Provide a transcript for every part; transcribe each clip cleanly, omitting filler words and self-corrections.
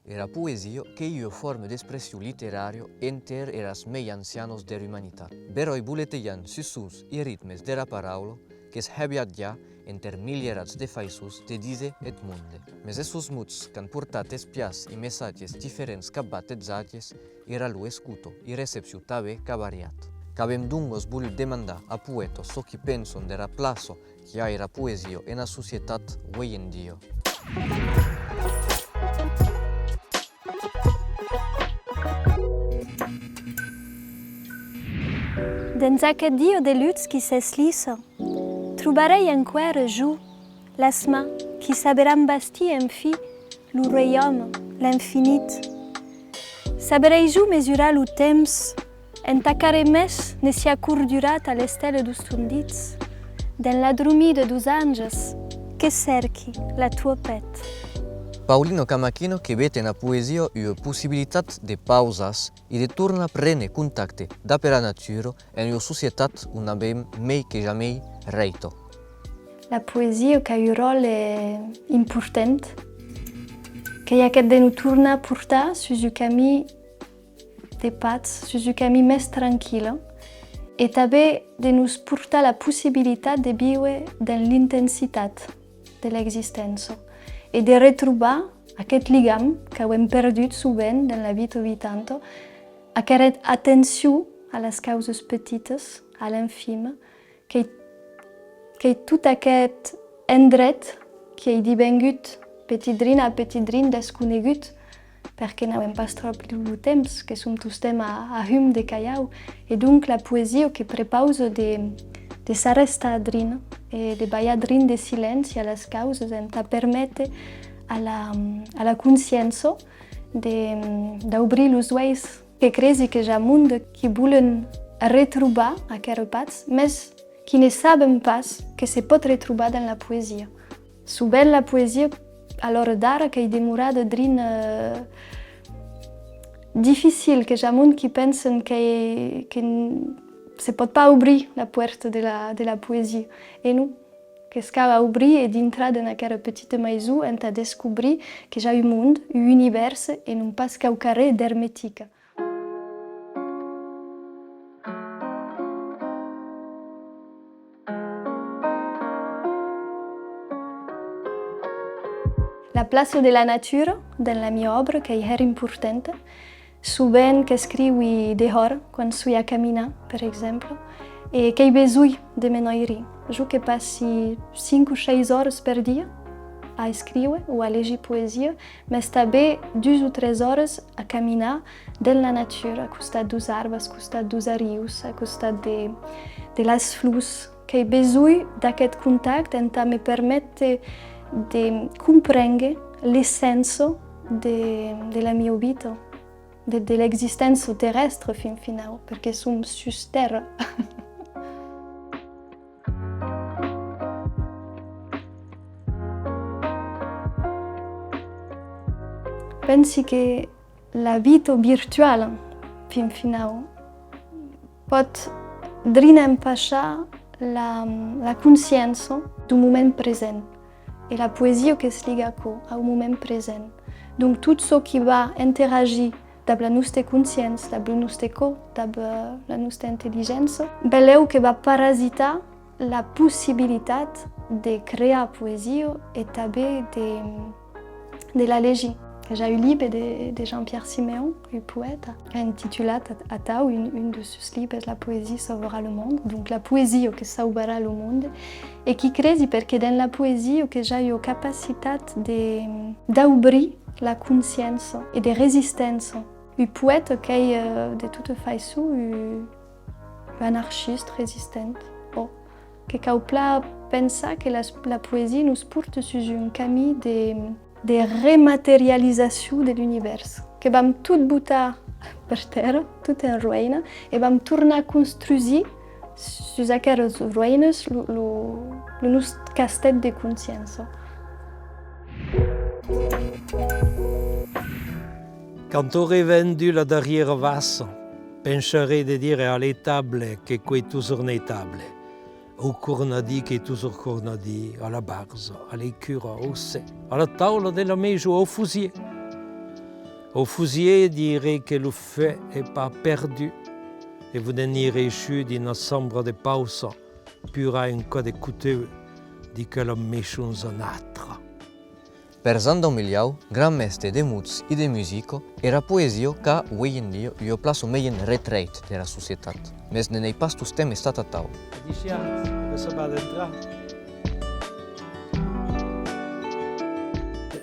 era poesia che io forma d'espressione literario enter eras mei ancianos der humanitat. Beroi buleteian susus i ritmes dera paraulo, che hebiat ja enter milierats de faisus de dise et munde. Mes essus muts can purtat espias i messages differents cabat et zaties, era lu escuto i recepciu tabe cavariat. Cabem dungos bul demanda a poetos so qui penson dera plaso che era poesio en a societat oi en dio. Dans aquest dio de luts qui s'eslissa, trobarei enquera jo, l'asma, qui saberam bastir en fi lo royaume, l'infinit. Saberei jo mesurar lo temps, entacare mes ne sia curdurat a l'estela dos tondits, den la drumida dos anges, che cerchi la tua pet. Paulino Camachino che vede na poesia una possibilitat de pausas e de torna prene contacte da per la natura en una societat un abem mei che jamais reito. La poesia ha un rol important, che ha de nous torna portar sus un camí de paz, sus un camí més tranquil, e també de nous portar la possibilitat de viure dans l'intensitat de l'existència e de retrobar aquest lligam que hem perdut sovint en la vida habitante, aquesta atenció a les causes petites, a l'infime, que tot aquest endret que he devengut petitdrin a petitdrin desconegut, perquè no hem pas trobat el temps, que som tots a hum de callau, e donc la poesia que prepausa de s'arrestar drin e de ballar drin de silenci a les causes ens permette a la consciència d'obrir els ulls, que crezi que hi ha món que volen retrobar aquest paz, més que ne saben pas que se pot retrobar en la poesia. Sovint la poesia, a l'hora d'ara, que hi demorada drin difícil, que hi ha món que pensen que se pot pas obrir la porta de la poesia. E no, que es cal obrir e d'entrar en aquesta petita maison en a descobrir que hi ha un món, un univers e non pas cau carrer d'hermetica. La place de la natura, dans la mia obra, que era importante, sovint que escriu dehors, quan sui a caminar, per exemple, e que hi besui de menoiri. Jo que passi 5 o 6 hores per dia a escriure o a llegir poesia, mas també 2 o 3 hores a caminar dans la natura, a costat dos arbres, a costat dos rius, a costat de les flors, que hi besui d'aquest contacte en me permette de comprendre l'essència de la mia vida, de l'existència terrestre fin final, perquè som sus terra. Pensi que la vida virtual fin final pot drin empachar la consciència d'un moment present. E la poesia que es liga a un moment present. Donc tot ce qui va interagir amb la nostra consciència, amb el nostre cor, amb la nostra intel·ligència, veleu que va parasitar la possibilitat de crear poesia i també de la llegir. Hi ha un llibre de Jean-Pierre Siméon, un poète, qui a intitulat Atau, un de sus llibres, La poésie sauvera le monde, donc la poesia que salvarà el món, e qui crezi perquè dans la poesia que hi ha la capacitat d'obrir la consciència i de resistència. Un poète qui de toute façon un anarchiste resistant, que cau pla pensar que la poesia nous porta sus un camí de rematerialització de l'univers, que vam tot botar per terra, tot en ruïna, i vam tornar a construir sus aquestes ruïnes el nostre castell de consciència. Quand aurai vendu la derrière vasse, pencherai de dire à l'étable que quei toujours n'étable, au cornadi che toujours cornadi, alla barza, all'écura, au sé, alla tavola della meijo, au fusier. Au fusilier dirait que le feu n'est pas perdu et vous n'irez su d'une sombre de pausa, pura un code couteau, dit que l'homme méchant zonatra. Per Zando Miliau, gran meste de muts i de musico, era poesio ca, ui in dio, io plaso meien retreit de la societat. Mes ne nei pas tus teme stata tau. Diciamo che si va dentro.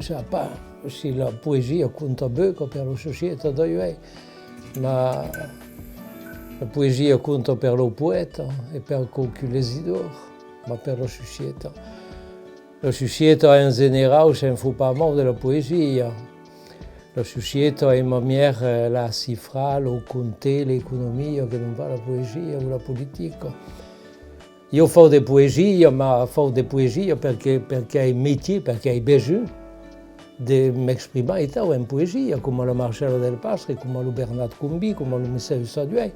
Je sais pas si la poésie compte beaucoup per la société d'aujourd'hui, mais la poésie compte per le poète et per les idées, mais per la société. La société en général ne fout pas mal de la poésie. La société est une manière la cifra, le compter, l'économie, que non pas la poésie ou la politique. Io fais des poésies, mais fais des poésies parce qu'il y a un métier, parce qu'il y a besoin de m'exprimer en poésie, comme le Marcello del Pastre, comme le Bernard Combi, comme le Michel Saduet,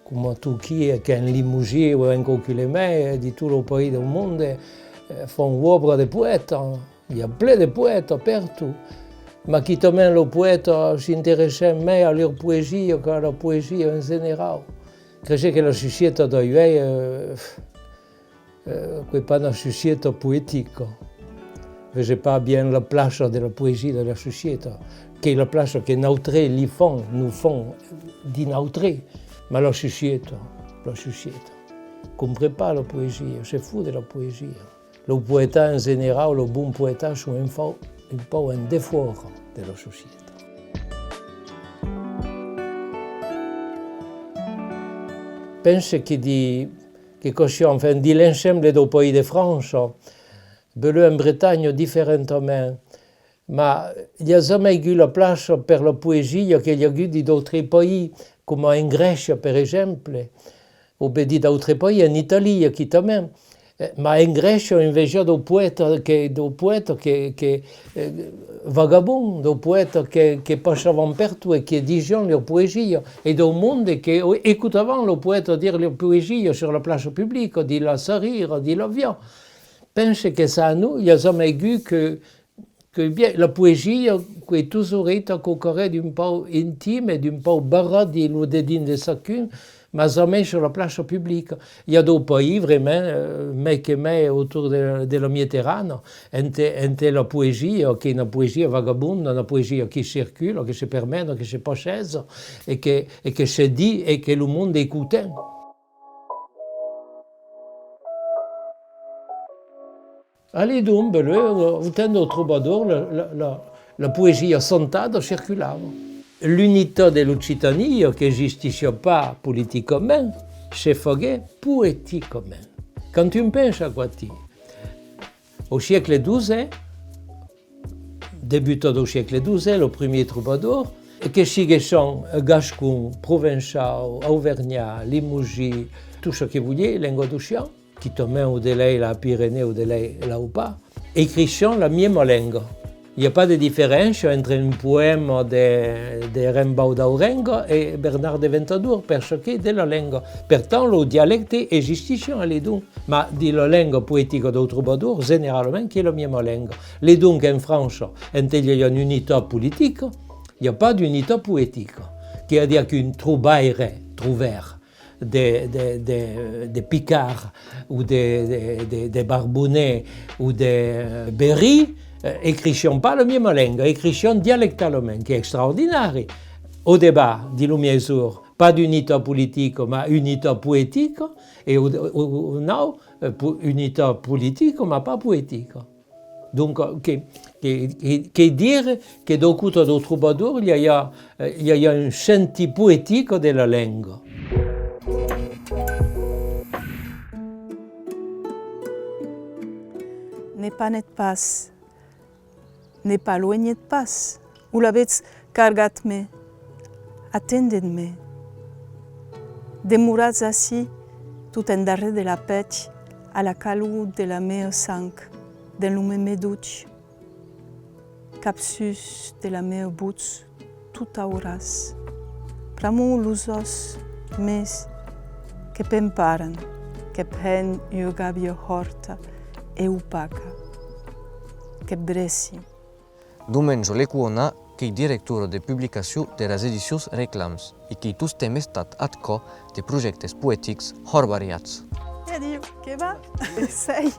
comme tout qui a un Limoges ou un Coquille-Main de tout le pays du monde font œuvre de poètes. Il y a plein de poètes partout. Mais qui même le poète s'intéressait mieux à leur poésie qu'à la poésie en général. Je crois que la société d'aujourd'hui n'est pas une société poétique. Je ne sais pas bien la place de la poésie de la société, qui est la place que nous font d'inautré. Mais la société ne comprend pas la poésie, c'est fou de la poésie. Le poète en général, le bon poète, sont un peu un défaut de la société. Je pense que dit l'ensemble des pays de France, en Bretagne différemment, mais il n'y a jamais eu la place pour la poésie qu'il y a eu d'autres pays, comme en Grèce par exemple, ou d'autres pays, en Italie qui même. Ma in Grecia invece do poeta che vagabond, do poeta che passavano partout et qui disaient leur poésie, et do monde qui écoutaient le poète dire leur poésie sur la place publique, dit la rire, dit la viande. Pense que ça, nous, il n'y a jamais eu que bien, la poésie qui est toujours été au carré d'un peu intime et d'un peu barré le dédain de chacun, mais jamais sur la place publique. Il y a d'autres pays vraiment, mais autour de la Méditerranée, entre la poésie, qui est une poésie vagabonde, une poésie qui circule, qui se permet, qui se possède, et qui se dit et que le monde écoute. Allez donc, au temps du troubadour, la poésie sentada circulava. L'unité de l'Occitanie, qui n'existait pas politiquement, se faisait poétiquement. Quand tu penses à quoi au siècle XII, débutant au siècle XII, le premier troubadour, que sont gascon, provençal, auvergnat, limoges, tout ce que vous voulez, languedocien, qui tombe au-delà la Pyrénées, au-delà la Oupa, écrivant la même langue. Il n'y a pas de différence entre un poème de Rimbaud d'Aurengo et Bernard de Ventadour, parce que de la langue. Pourtant, le dialecte existe en les deux. Mais de la langue poétique du troubadour, généralement, qui est la même langue. Les deux en France, il y a une unité politique, il n'y a pas d'unité poétique. Qui veut dire qu'une trouvère, des Picards, ou des Barbonnais, ou des Berry, écrivons pas la même langue, écrivons dialectalement, qui est extraordinaire. Au débat, dit le mesure, pas d'unité politique, mais unité poétique, et non, unité politique, mais pas poétique. Donc, qui dire que dans le côté du troubadour, il y a un senti poétique de la langue. Ne pas net pas. Ne pas loin pas, ou l'avez cargat-me, attendez-me. Demurats assis, tout en darrere de la pech, à la calou de la mea sang, de lume meduig. Capsus de la mea buts, tout auras. Pramu lusos, mes, que pemparen, que pen io gabio horta e upaca, que bresi. Dumenjo lecuona qui est directeur de publication de las edicions Reclams et qui tous tem estat atco de projectes poètics hor variats. Adieu, que va? Sei.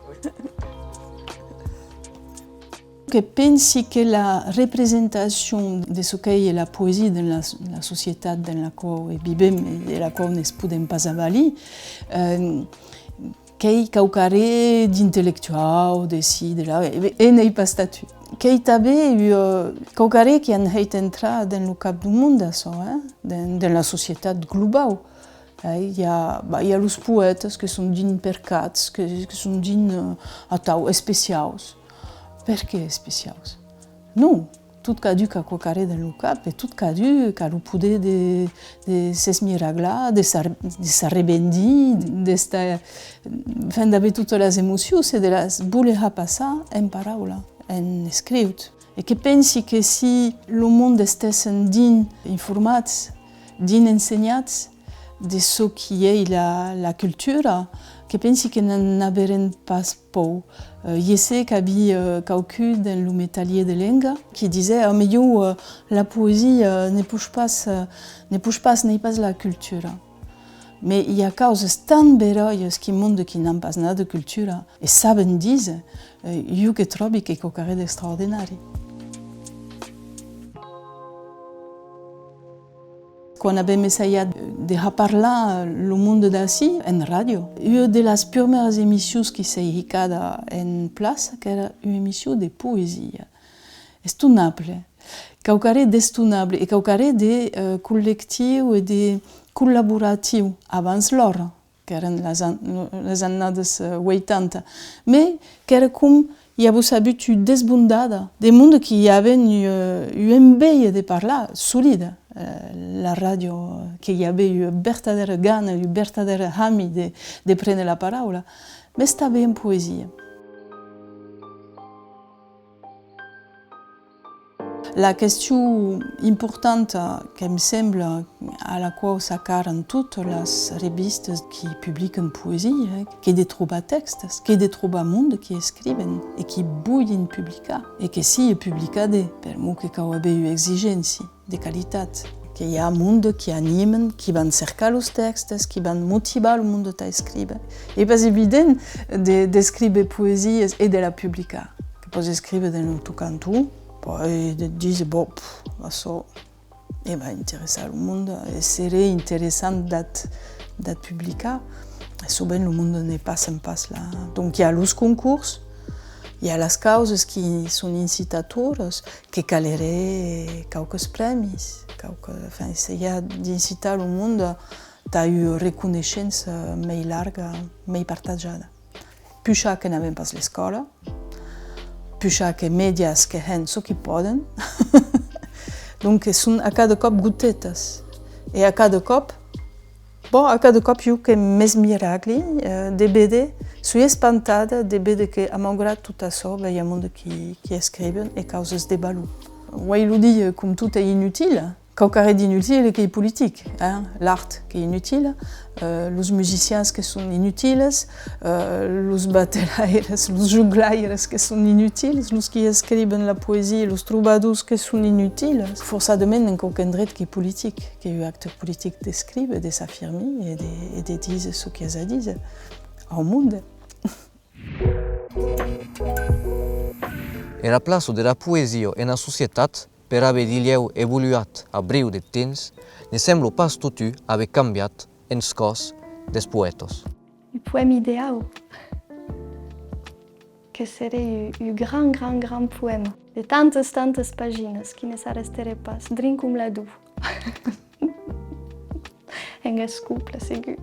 Je pense que la représentation de ce qu'est la poésie dans la société dans laquelle vivem et de laquelle ne podem pas avaler, qu'est quauquare d'intellectual, de ci, de là, et n'est pas statut. Qu'est també quauquare qui han entrat dans le cap du monde, dans la société globale. Il y a les poètes qui sont dits percats, qui sont dits spéciaux. Pourquoi spéciaux? Non, tout cadu qu'a quauquare dans le cap, et tout cadu qu'a le pouder de ses miracles, de sa rebendi, d'avoir toutes les émotions, c'est de les vouloir passer en parole, en écrit. Et je pense que si le monde était digne informé, digne enseigné de ce qui est la culture, je pense que n'en avons pas peur. Je sais qu'il y avait quelqu'un dans le métallier de langue qui disait la poésie ne pousse pas la culture. Mais il y a des choses tant belles qui montrent qu'ils n'ont pas de culture et savent dire que je trouve que c'est quelque chose d'extraordinaire. Quand on avait essayé de parler le monde d'ací en radio, une des premières émissions qui s'est mise en place, era une émission de poésie. Estunable, quauquare d'estunable et quauquare de collectif et de collaboratif avant l'hora, que eren les années 80, mais que era comme il y avait une desbandada, des mondes qui avaient une envie de parler solide. La radio, qu'il y avait une véritable gagne, une véritable ami de prendre la parole, mais c'était en poésie. La question importante qui me semble à laquelle s'accarent toutes les revistes qui publient une poésie, qui est de trouver textes, qui est de trouver monde qui écrivent et qui bouillent publier. Et que si publient per moi que y ait une exigence de qualité, qu'il y a un monde qui anime, qui va cercar les textes, qui va motiver le monde à écrire. Il n'est pas évident d'écrire poésie et de la publier. Tu peux écrire dans tout canton, et de dire ça va intéresser le monde, et serait intéressant d'être publié. Et souvent le monde n'est pas en passe là. Donc il y a les concours, il y a les causes qui sont incitatrices, qui caleraient quelques premi, essayer d'inciter le monde à une reconnaissance plus large, plus partagée. Plus que n'avons pas l'école, plus que les médias qui ont ce qu'ils peuvent. Donc, sont à cada cop gotetes. Et à cada cop, il y a mes miracles, des BD. Je suis espantée des BD que, malgré tout ça, il y a un monde qui écrivent et causes des ballons. Oui, il dit comme tout est inutile. Quauquare d'inutile qui est politique, l'art qui est inutile, les musiciens qui sont inutiles, les battelaires, les juglaires qui sont inutiles, les qui écrivent la poésie, les troubadours qui sont inutiles. Forcément, il y a aucun droit qui est politique, qui est un acteur politique d'écrire, de s'affirmer et de dire ce qu'ils disent au monde. E la place de la poésie en la société per haver d'ilheu evoluat a briu de temps, ne sembla pas totu haver canviat en cos des poètes. Le poème idéal, que serait un grand poème de tantes pagines qui ne s'arrêterait pas, drin cum la du. En couple, ségur.